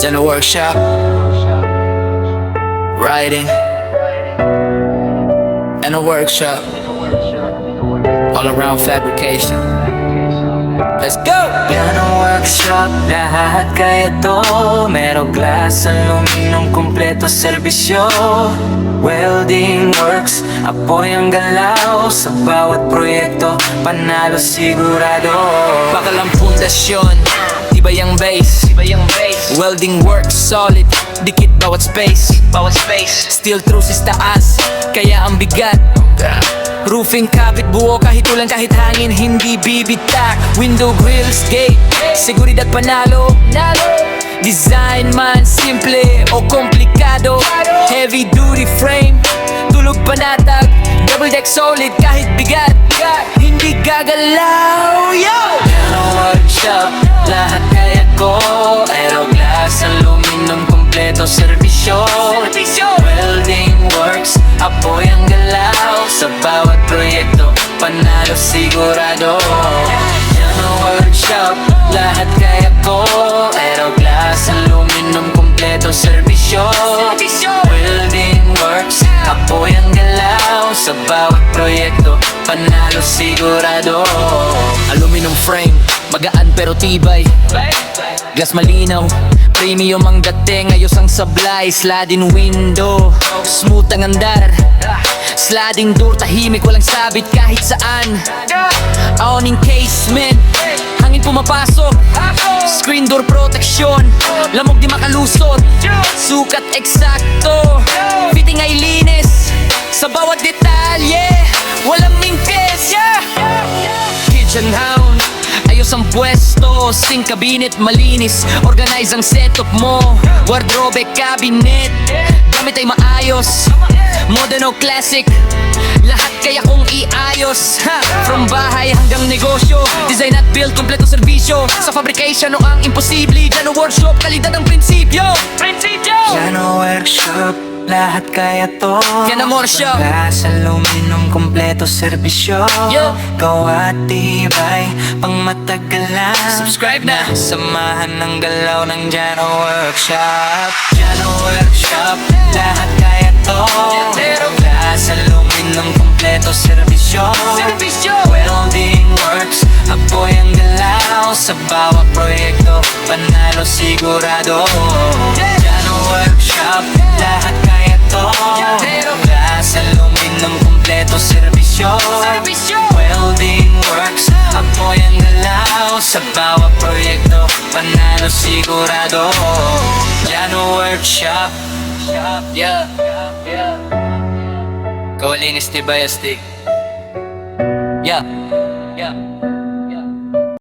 Janno Workshop, writing, and a workshop, all around fabrication. Let's go! Janno Workshop, lahat kaya to. Merong glass, aluminum, kompleto serbisyo. Welding works, apoy ang galaw. Sa bawat proyekto, panalo sigurado. Bakal ang pundasyon, tibay ang base. Welding works, solid, dikit bawat space. Steel truss taas, kaya ang bigat. Roofing kapit buo kahit ulan kahit hangin hindi bibitak. Window grills, gate, seguridad panalo. Design man simple o komplikado. Heavy duty frame, tulog panatag. Double deck solid kahit bigat, hindi gagalaw. Yo! Janno Workshop, lahat kaya ko. Aeroglass, aluminum, kompleto serbisyo. Welding works, apoy ang galaw. Sa bawat proyekto, panalo sigurado. Janno Workshop, lahat kaya ko. Aeroglass, aluminum, kompleto serbisyo. Welding works, apoy ang galaw. Sa bawat proyekto, panalo sigurado. Aluminum frame, magaan pero tibay. Glass malinaw, premium ang dating. Ayos ang sablay, sliding window, smooth ang andar. Sliding door, tahimik, walang sabit kahit saan. Awning casement, hangin pumapasok. Screen door protection, lamog di makalusot. Sukat eksakto, fitting ay linis. Sa bawat detalye, walang mingkes. Kitchen hound, ayos ang pwesto. Sink cabinet malinis, organize ang setup mo. Wardrobe cabinet, gamit ay maayos. Modern o classic, lahat kaya kong iayos. From bahay hanggang negosyo, design at build, kompleto serbisyo. Sa fabrication o ang imposible, Janno Workshop, kalidad ang prinsipyo. Janno Workshop, lahat kaya to. Janno Workshop, Glass, aluminum, kompleto serbisyo. Gawa tibay, pang matagalan. subscribe na. Samahan ng galaw ng Janno Workshop. Janno Workshop, lahat kaya to. Glass, aluminum, kompleto serbisyo. Welding works, apoy ang galaw. Sa bawat proyekto, panalo sigurado. Janno Workshop, lahat kaya to. Glass, aluminum, kompleto serbisyo. Welding works, apoy ang galaw. Sa bawat proyekto, panalo sigurado. Janno Workshop. Kawalinis tibay astig. Yeah.